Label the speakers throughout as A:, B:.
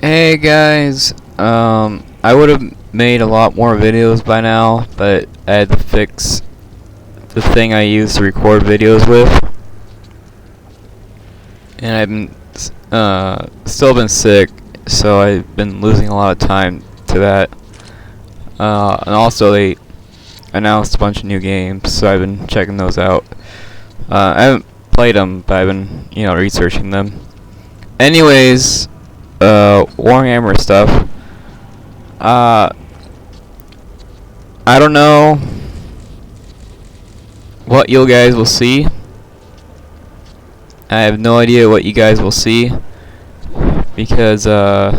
A: Hey guys, I would have made a lot more videos by now, but I had to fix the thing I use to record videos with, and I've been still been sick, so I've been losing a lot of time to that. And also they announced a bunch of new games, so I've been checking those out. I haven't played them, but I've been, researching them. Anyways, Warhammer stuff. I don't know what you guys will see. I have no idea what you guys will see because let's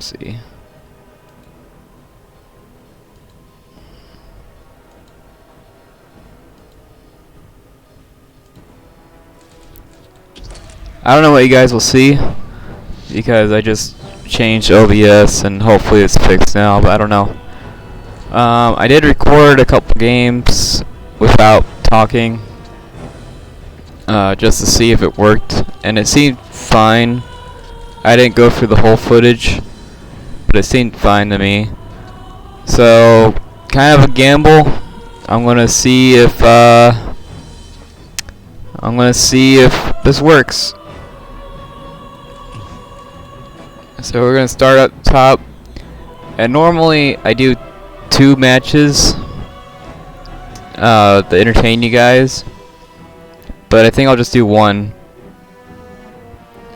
A: see. I don't know what you guys will see because I just changed OBS and hopefully it's fixed now, but I don't know. I did record a couple games without talking just to see if it worked, and it seemed fine. I didn't go through the whole footage, but it seemed fine to me. So, kind of a gamble. I'm gonna see if this works. So we're gonna start up top, and normally I do 2 matches to entertain you guys, but I think I'll just do 1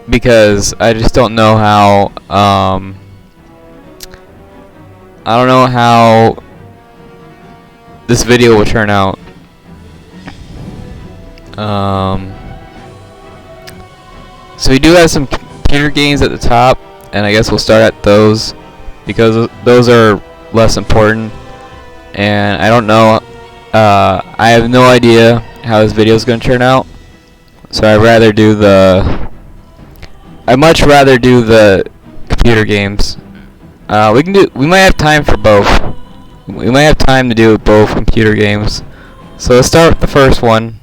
A: because I just don't know how I don't know how this video will turn out. So we do have some computer games at the top, and I guess we'll start at those because those are less important, and I don't know, I have no idea how this video is going to turn out, so I'd much rather do the computer games. We might have time for both. We might have time to do both computer games. So let's start with the first one.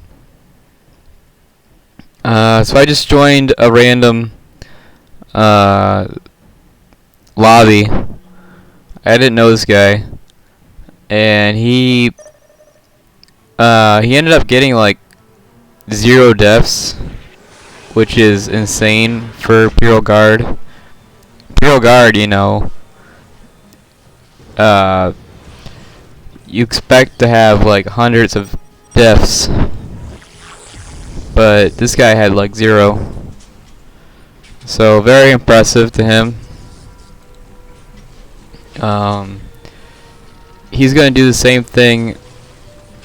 A: So I just joined a random lobby. I didn't know this guy, and he ended up getting like 0 deaths, which is insane for Imperial Guard. Imperial Guard, you expect to have like hundreds of deaths, but this guy had like 0. So very impressive to him. He's gonna do the same thing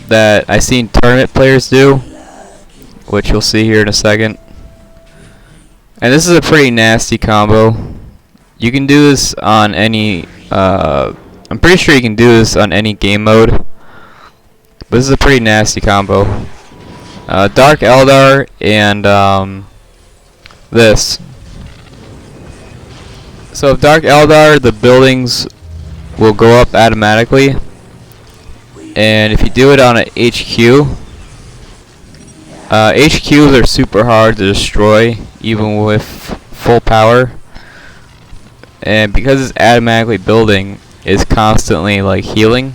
A: that I've seen tournament players do, which you'll see here in a second. And this is a pretty nasty combo. You can do this on any I'm pretty sure you can do this on any game mode, but this is a pretty nasty combo. Dark Eldar and this. So if Dark Eldar, the buildings will go up automatically, and if you do it on an HQ, HQs are super hard to destroy even with full power, and because it's automatically building, it's constantly like healing,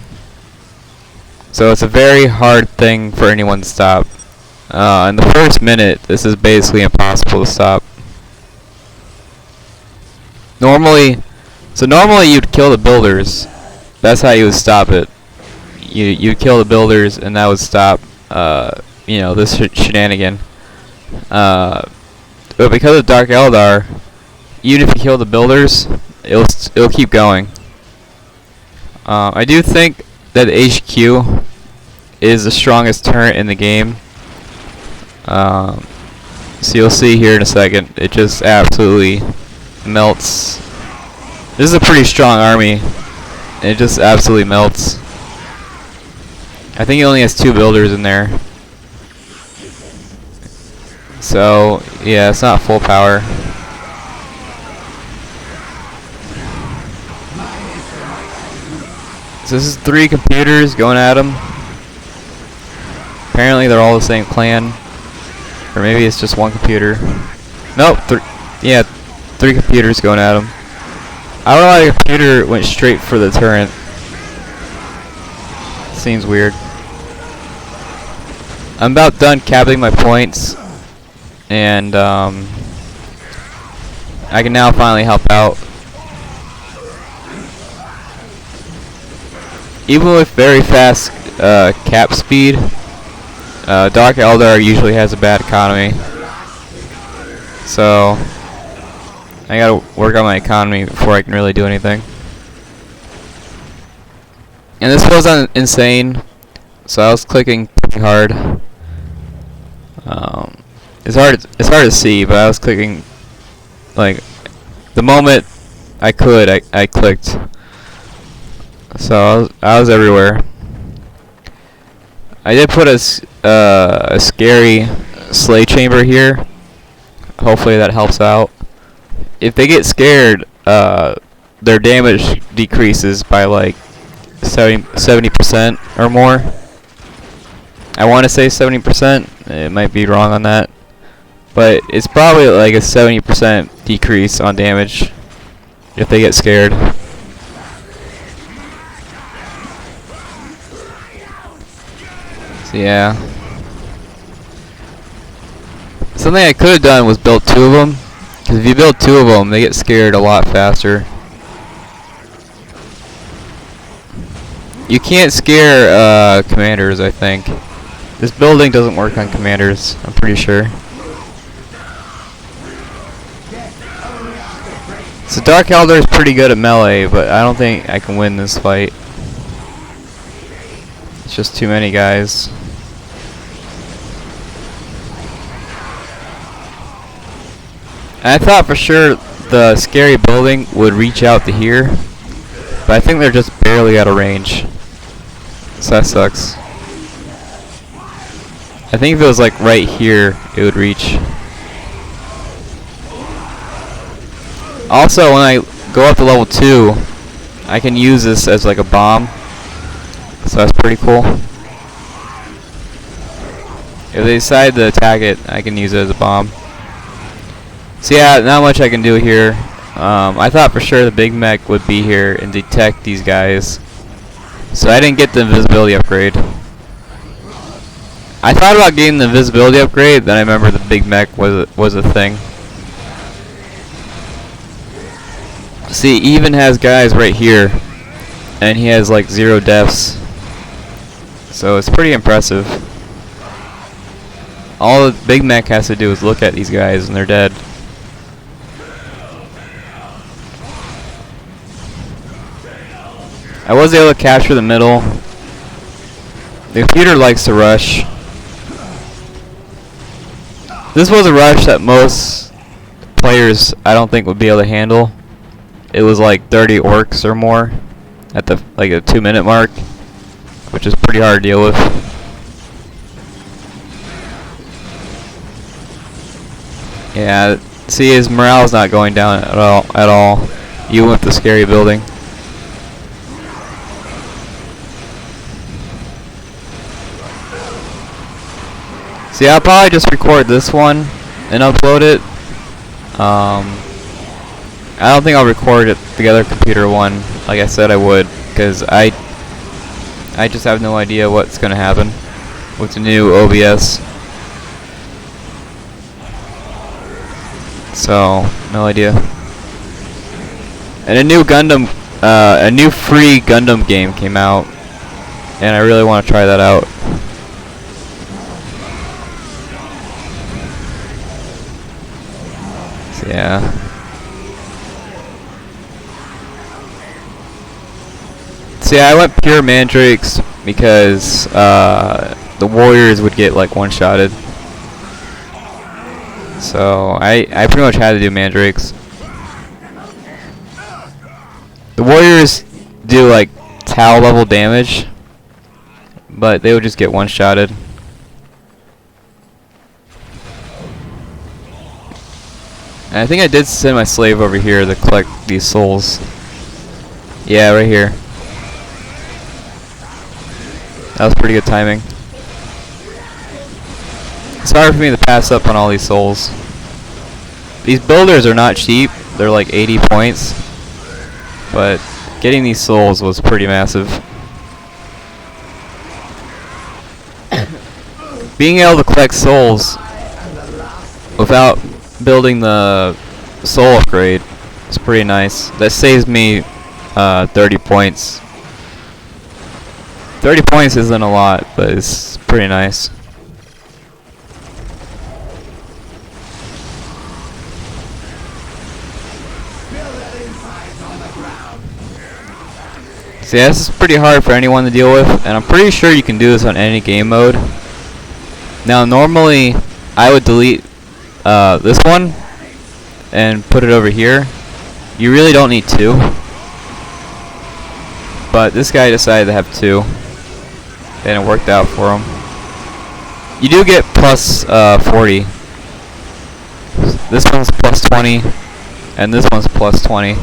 A: so it's a very hard thing for anyone to stop. In the first minute, this is basically impossible to stop. Normally you'd kill the builders. That's how you would stop it. You'd kill the builders, and that would stop this shenanigan. But because of Dark Eldar, even if you kill the builders, it'll keep going. I do think that HQ is the strongest turret in the game. So you'll see here in a second, it just absolutely melts. This is a pretty strong army, and it just absolutely melts. I think he only has 2 builders in there. So, yeah, it's not full power. So this is 3 computers going at him. Apparently they're all the same clan. Or maybe it's just one computer. Nope, Yeah, 3 computers going at him. I don't know why the computer went straight for the turret. Seems weird. I'm about done capping my points, and I can now finally help out. Even with very fast cap speed, Dark Eldar usually has a bad economy. So I gotta work on my economy before I can really do anything. And this was insane, so I was clicking pretty hard. It's hard to see, but I was clicking like the moment I could, I clicked. So I was everywhere. I did put a scary sleigh chamber here. Hopefully that helps out. If they get scared, their damage decreases by like 70% or more. I want to say 70%. It might be wrong on that, but it's probably like a 70% decrease on damage if they get scared. So yeah. Something I could have done was build 2 of them, because if you build 2 of them, they get scared a lot faster. You can't scare commanders, I think. This building doesn't work on commanders, I'm pretty sure. So Dark Eldar is pretty good at melee, but I don't think I can win this fight. It's just too many guys. I thought for sure the scary building would reach out to here, but I think they're just barely out of range. So that sucks. I think if it was like right here, it would reach. Also, when I go up to level 2, I can use this as like a bomb. So that's pretty cool. If they decide to attack it, I can use it as a bomb. So yeah, not much I can do here. I thought for sure the big mech would be here and detect these guys. So I didn't get the invisibility upgrade. I thought about getting the invisibility upgrade, then I remember the big mech was a thing. See, he even has guys right here, and he has like 0 deaths. So it's pretty impressive. All the big mech has to do is look at these guys and they're dead. I was able to capture the middle. The computer likes to rush. This was a rush that most players I don't think would be able to handle. It was like 30 orcs or more at the like a 2-minute mark, which is pretty hard to deal with. Yeah, see, his morale's not going down at all. Even with the scary building. See, I'll probably just record this one and upload it. I don't think I'll record it the other computer one like I said I would, because I just have no idea what's gonna happen with the new OBS. So, no idea. And a new free Gundam game came out, and I really want to try that out. So, yeah. So yeah, I went pure mandrakes because the warriors would get like one-shotted. So I pretty much had to do mandrakes. The warriors do like Tau level damage, but they would just get one-shotted. And I think I did send my slave over here to collect these souls. Yeah, right here. That was pretty good timing. It's hard for me to pass up on all these souls. These builders are not cheap. They're like 80 points. But getting these souls was pretty massive. Being able to collect souls without building the soul upgrade is pretty nice. That saves me 30 points. 30 points isn't a lot, but it's pretty nice. So yeah, this is pretty hard for anyone to deal with, and I'm pretty sure you can do this on any game mode. Now normally I would delete this one and put it over here. You really don't need two, but this guy decided to have two and it worked out for him. You do get plus 40. This one's plus 20 and this one's plus 20.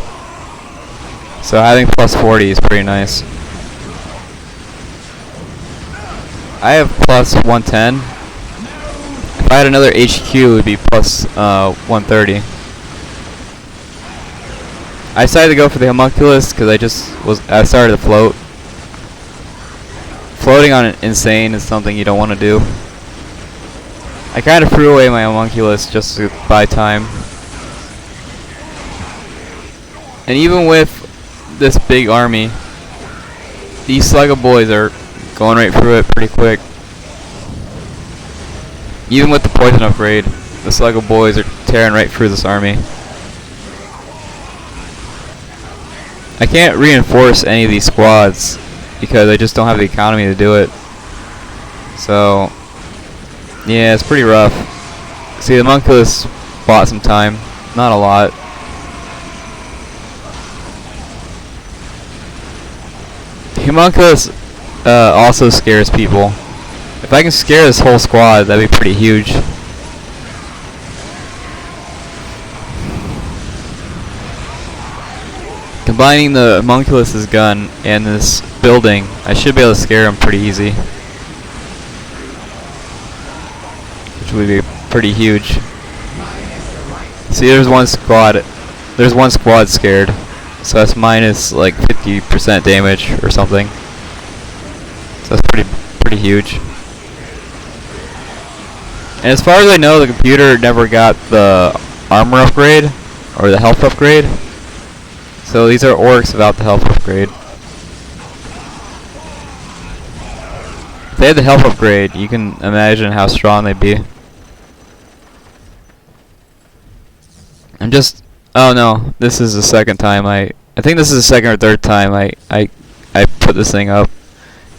A: So having plus 40 is pretty nice. I have plus 110. If I had another HQ, it would be plus 130. I decided to go for the homunculus because I started to float. Floating on insane is something you don't want to do. I kind of threw away my homunculus just to buy time. And even with this big army, these slugger boys are going right through it pretty quick. Even with the poison upgrade, the slugger boys are tearing right through this army. I can't reinforce any of these squads because I just don't have the economy to do it. So yeah, it's pretty rough. See, the homunculus bought some time, not a lot. Homunculus also scares people. If I can scare this whole squad, that'd be pretty huge. Combining the homunculus's gun and this building, I should be able to scare him pretty easy. Which would be pretty huge. See, there's one squad scared. So that's minus like 50% damage or something. So that's pretty huge. And as far as I know, the computer never got the armor upgrade or the health upgrade. So these are orcs without the health upgrade. If they had the health upgrade, you can imagine how strong they'd be. Oh no, this is the second time I think this is the second or third time I put this thing up.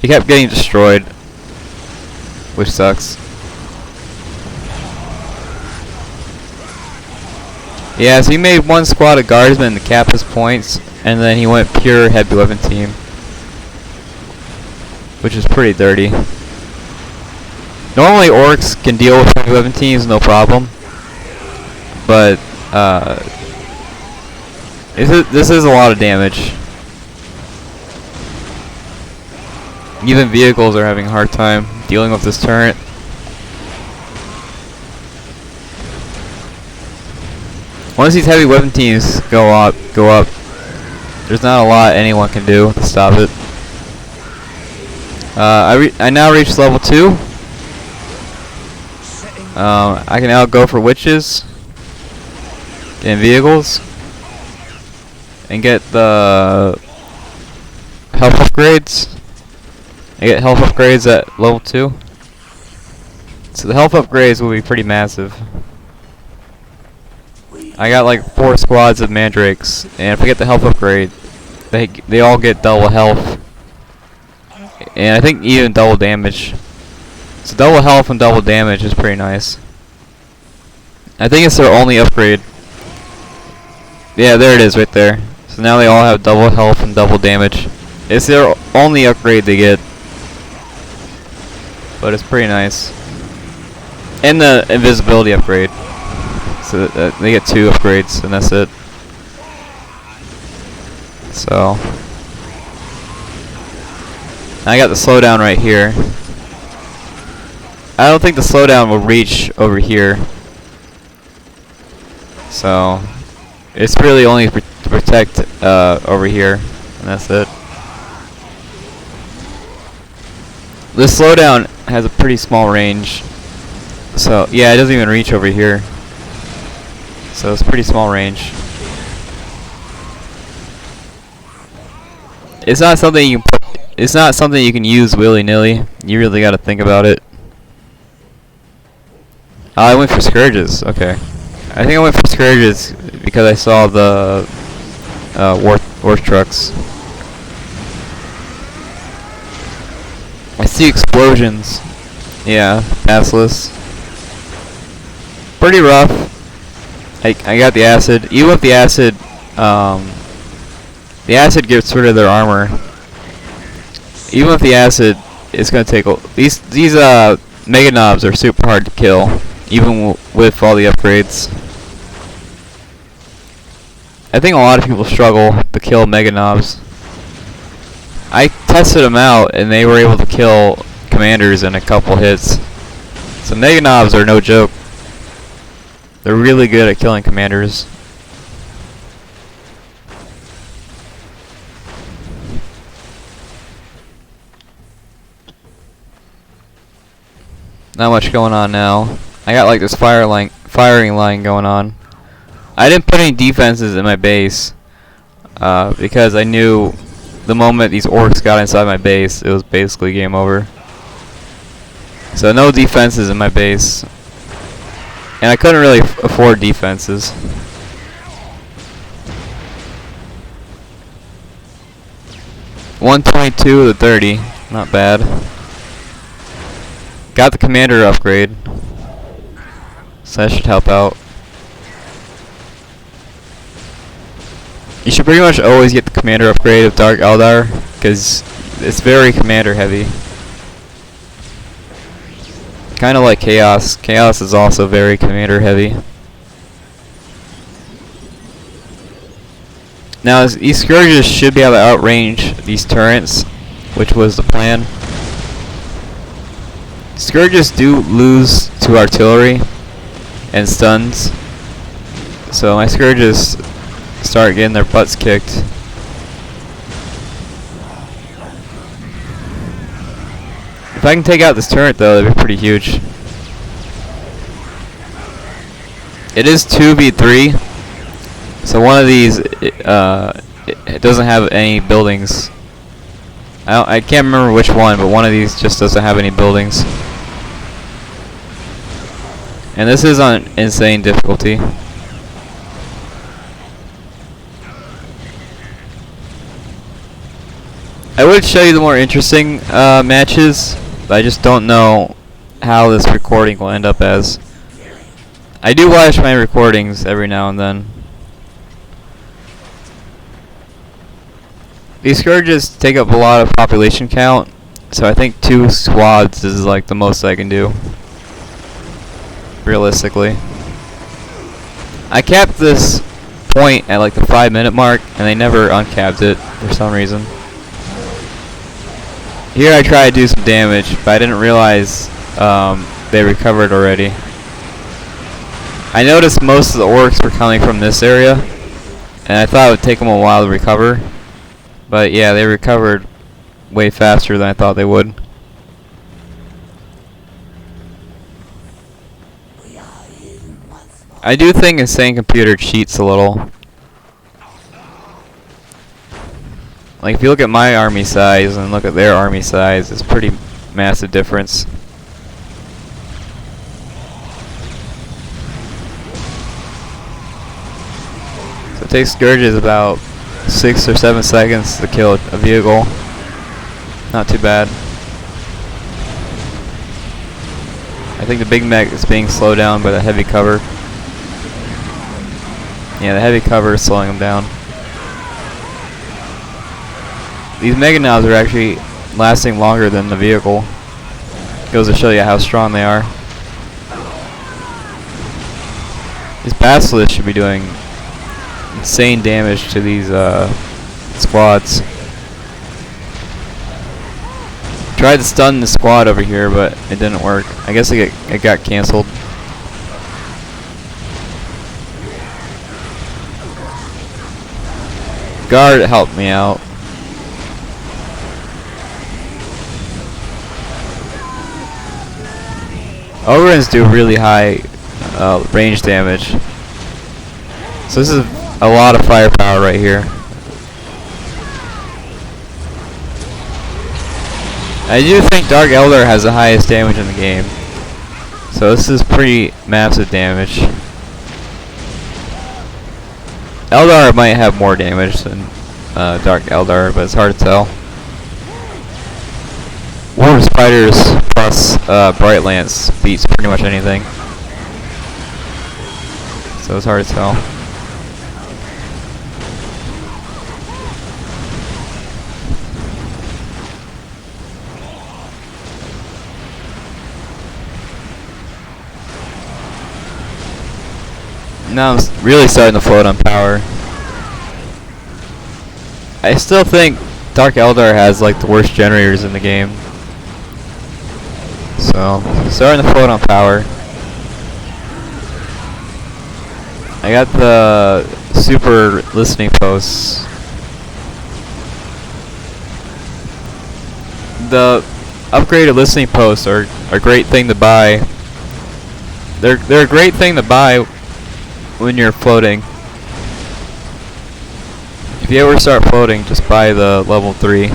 A: He kept getting destroyed, which sucks. Yeah, so he made one squad of guardsmen to cap his points, and then he went pure heavy weapon team, which is pretty dirty. Normally orcs can deal with heavy weapon teams no problem, but this is a lot of damage. Even vehicles are having a hard time dealing with this turret. Once these heavy weapon teams go up, there's not a lot anyone can do to stop it. I now reached level 2. I can now go for witches and vehicles and get the health upgrades. I get health upgrades at level 2. So the health upgrades will be pretty massive. I got like 4 squads of mandrakes, and if I get the health upgrade, they all get double health. And I think even double damage. So double health and double damage is pretty nice. I think it's their only upgrade. Yeah, there it is right there. So now they all have double health and double damage. It's their only upgrade they get. But it's pretty nice. And the invisibility upgrade. So they get 2 upgrades and that's it. So I got the slowdown right here. I don't think the slowdown will reach over here. So it's really only to protect over here, and that's it. This slowdown has a pretty small range, so yeah, it doesn't even reach over here. So it's pretty small range. It's not something you can put. It's not something you can use willy-nilly. You really got to think about it. Oh, I went for Scourges. Okay, I think I went for Scourges because I saw the war trucks. I see explosions. Yeah, Basilisk. Pretty rough. I got the acid. Even with the acid gets rid of their armor. Even with the acid, it's gonna take these Mega Knobs are super hard to kill, even with all the upgrades. I think a lot of people struggle to kill Mega Knobs. I tested them out, and they were able to kill commanders in a couple hits. So Mega Knobs are no joke. They're really good at killing commanders. Not much going on now. I got like this firing line going on. I didn't put any defenses in my base because I knew the moment these orcs got inside my base, it was basically game over. So no defenses in my base. And I couldn't really afford defenses. $122 to 30, not bad. Got the commander upgrade, so that should help out. You should pretty much always get the commander upgrade of Dark Eldar, because it's very commander heavy. Kind of like Chaos. Chaos is also very commander heavy. Now these Scourges should be able to outrange these turrets, which was the plan. Scourges do lose to artillery and stuns, so my Scourges start getting their butts kicked. If I can take out this turret though, that'd be pretty huge. It is 2v3, so one of these it doesn't have any buildings. I can't remember which one, but one of these just doesn't have any buildings. And this is on insane difficulty. I would show you the more interesting matches, but I just don't know how this recording will end up as. I do watch my recordings every now and then. These Scourges take up a lot of population count, so I think 2 squads is like the most I can do. Realistically. I capped this point at like the 5-minute mark, and they never uncapped it for some reason. Here I try to do some damage, but I didn't realize they recovered already. I noticed most of the orcs were coming from this area, and I thought it would take them a while to recover. But yeah, they recovered way faster than I thought they would. I do think Insane Computer cheats a little. Like if you look at my army size and look at their army size, it's a pretty massive difference. So it takes Scourges about 6 or 7 seconds to kill a vehicle. Not too bad. I think the big mech is being slowed down by the heavy cover. Yeah, the heavy cover is slowing them down. These Mega Knobs are actually lasting longer than the vehicle. Goes to show you how strong they are. These Basilisks should be doing insane damage to these squads. Tried to stun the squad over here, but it didn't work. I guess it got cancelled. guard helped me out. Overruns do really high range damage. So this is a lot of firepower right here. I do think Dark Eldar has the highest damage in the game. So this is pretty massive damage. Eldar might have more damage than Dark Eldar, but it's hard to tell. War of Spiders plus Bright Lance beats pretty much anything. So it's hard to tell. Now I'm really starting to float on power. I still think Dark Eldar has like the worst generators in the game. So, starting to float on power. I got the super listening posts. The upgraded listening posts are a great thing to buy. They're a great thing to buy when you're floating. If you ever start floating, just buy the level 3.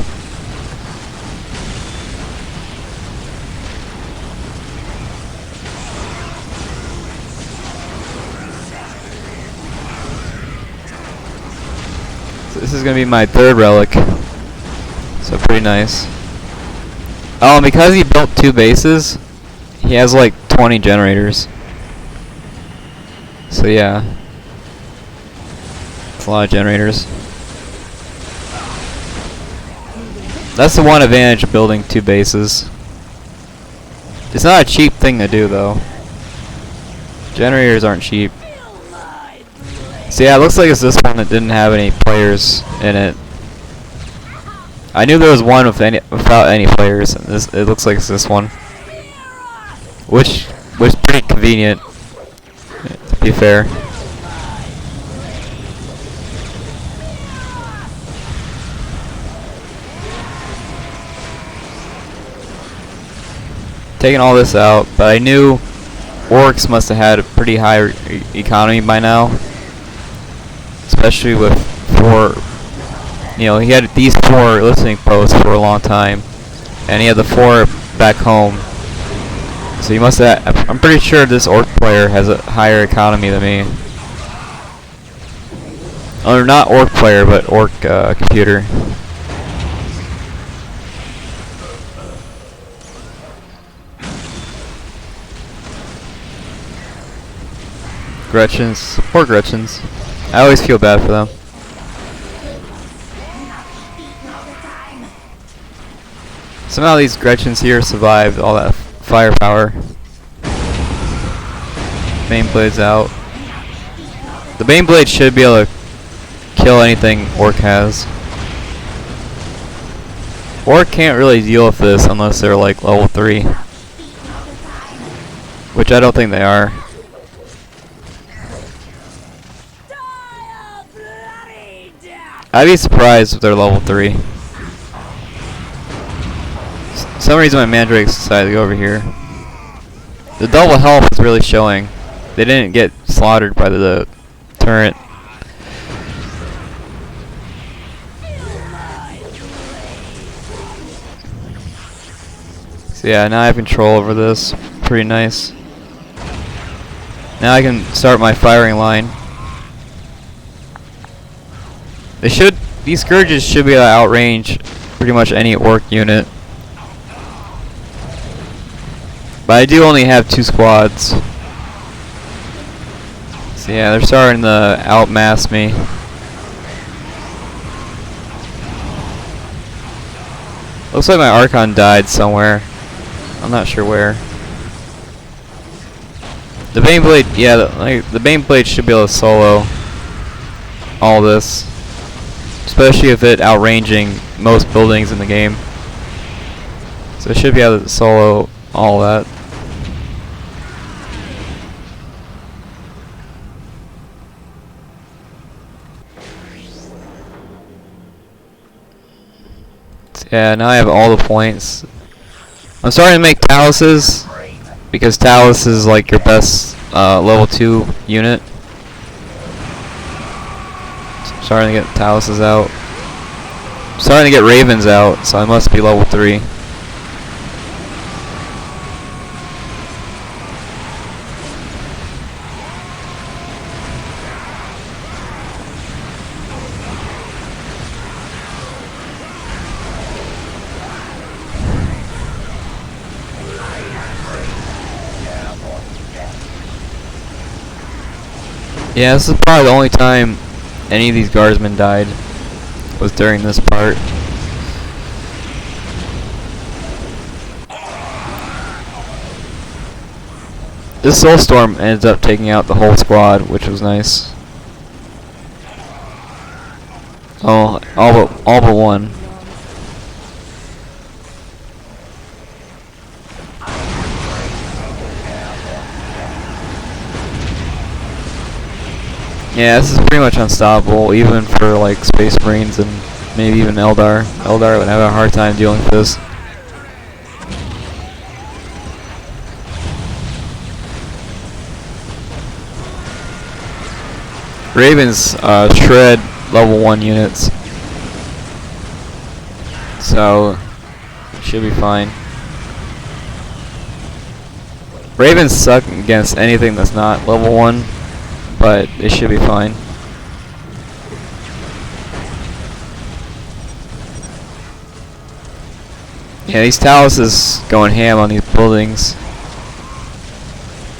A: So this is gonna be my 3rd relic. So pretty nice. Oh, and because he built 2 bases, he has like 20 generators. So yeah, it's a lot of generators. That's the one advantage of building 2 bases. It's not a cheap thing to do though. Generators aren't cheap. So yeah, it looks like it's this one that didn't have any players in it. I knew there was one without any players. And it looks like it's this one, which was pretty convenient. To be fair. Taking all this out, but I knew Orcs must have had a pretty high economy by now. Especially with 4, you know, he had these 4 listening posts for a long time. And he had the 4 back home. So he must have, I'm pretty sure this Orc player has a higher economy than me. Or not Orc player, but Orc computer. Gretchens, poor Gretchens. I always feel bad for them. Somehow these Gretchens here survived all that firepower. Baneblade's out. The Baneblade should be able to kill anything Orc has. Orc can't really deal with this unless they're like level 3. Which I don't think they are. I'd be surprised if they're level 3. For some reason my Mandrakes decided to go over here. The double health is really showing. They didn't get slaughtered by the turret. So yeah, now I have control over this. Pretty nice. Now I can start my firing line. These Scourges should be able to outrange pretty much any Orc unit. But I do only have 2 squads. So yeah, they're starting to outmass me. Looks like my Archon died somewhere. I'm not sure where. The Baneblade, yeah, the Baneblade should be able to solo all this. Especially if it outranging most buildings in the game. So it should be able to solo all that. Yeah, now I have all the points. I'm starting to make Taluses, because Talus is like your best level 2 unit. So I'm starting to get Taluses out. I'm starting to get Ravens out, so I must be level 3. Yeah, this is probably the only time any of these guardsmen died, was during this part. This Soulstorm ends up taking out the whole squad, which was nice. Oh, all but one. Yeah, this is pretty much unstoppable, even for like Space Marines and maybe even Eldar. Eldar would have a hard time dealing with this. Ravens shred level 1 units, so should be fine. Ravens suck against anything that's not level 1. But it should be fine. Yeah, these Talus is going ham on these buildings.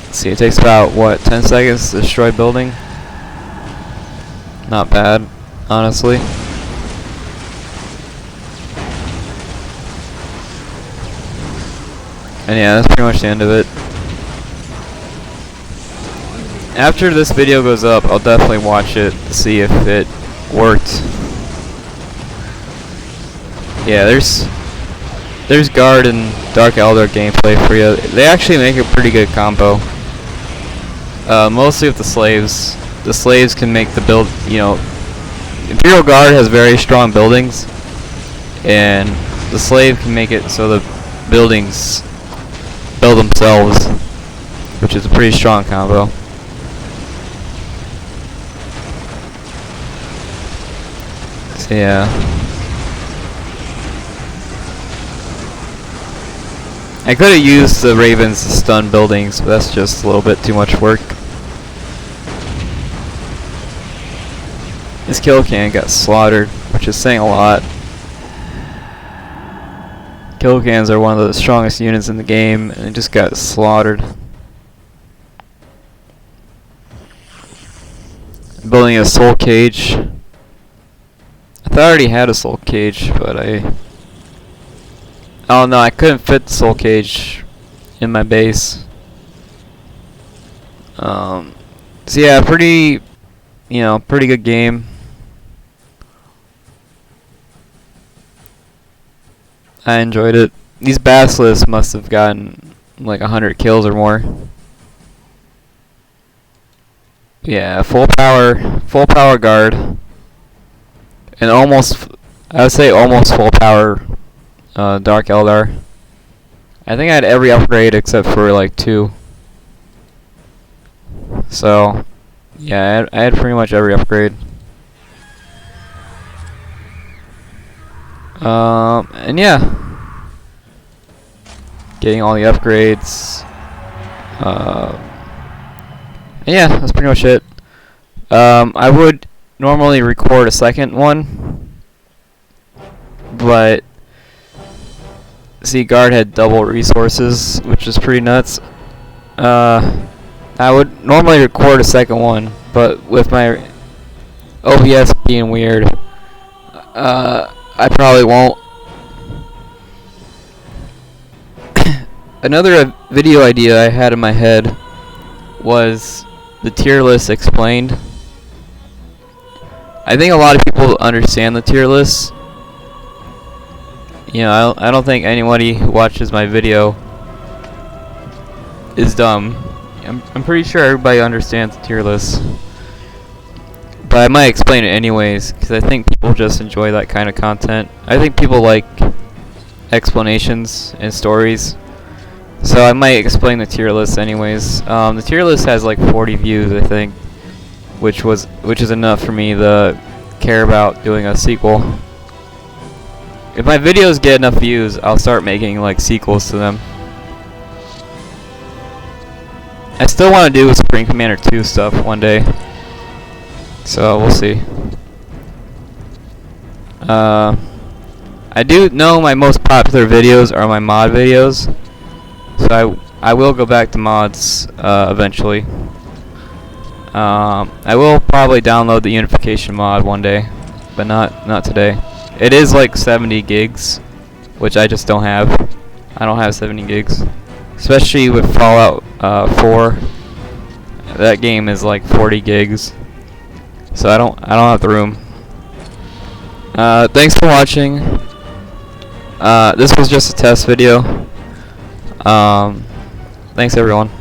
A: Let's see, it takes about, what, 10 seconds to destroy a building? Not bad, honestly. And yeah, that's pretty much the end of it. After this video goes up, I'll definitely watch it to see if it worked. Yeah, there's Guard and Dark Eldar gameplay for you. They actually make a pretty good combo. Mostly with the slaves. The slaves can make the build, you know, Imperial Guard has very strong buildings, and the slave can make it so the buildings build themselves, which is a pretty strong combo. So yeah. I could have used the Ravens to stun buildings, but that's just a little bit too much work. This kill can got slaughtered, which is saying a lot. Kill cans are one of the strongest units in the game, and it just got slaughtered. I'm building a soul cage. I thought I already had a soul cage, but oh no, I couldn't fit the soul cage in my base. So yeah, pretty good game. I enjoyed it. These basilisks must have gotten like 100 kills or more. Yeah, full power guard. And I would say almost full power Dark Eldar. I think I had every upgrade except for like 2. So, yeah, I had pretty much every upgrade. And yeah, getting all the upgrades. And yeah, that's pretty much it. I would normally record a second one, but see, Guard had double resources, which is pretty nuts. I would normally record a second one, but with my OBS being weird, I probably won't. Another video idea I had in my head was the tier list explained. I think a lot of people understand the tier list. You know, I don't think anybody who watches my video is dumb. I'm pretty sure everybody understands the tier list. But I might explain it anyways, because I think people just enjoy that kind of content. I think people like explanations and stories. So I might explain the tier list anyways. The tier list has like 40 views, I think, which is enough for me to care about doing a sequel. If my videos get enough views, I'll start making like sequels to them. I still want to do Supreme Commander 2 stuff one day, so we'll see. I do know my most popular videos are my mod videos, so I will go back to mods eventually. I will probably download the unification mod one day, but not today. It is like 70 gigs, which I just don't have. I don't have 70 gigs, especially with Fallout 4. That game is like 40 gigs, so I don't have the room. Thanks for watching. This was just a test video. Thanks everyone.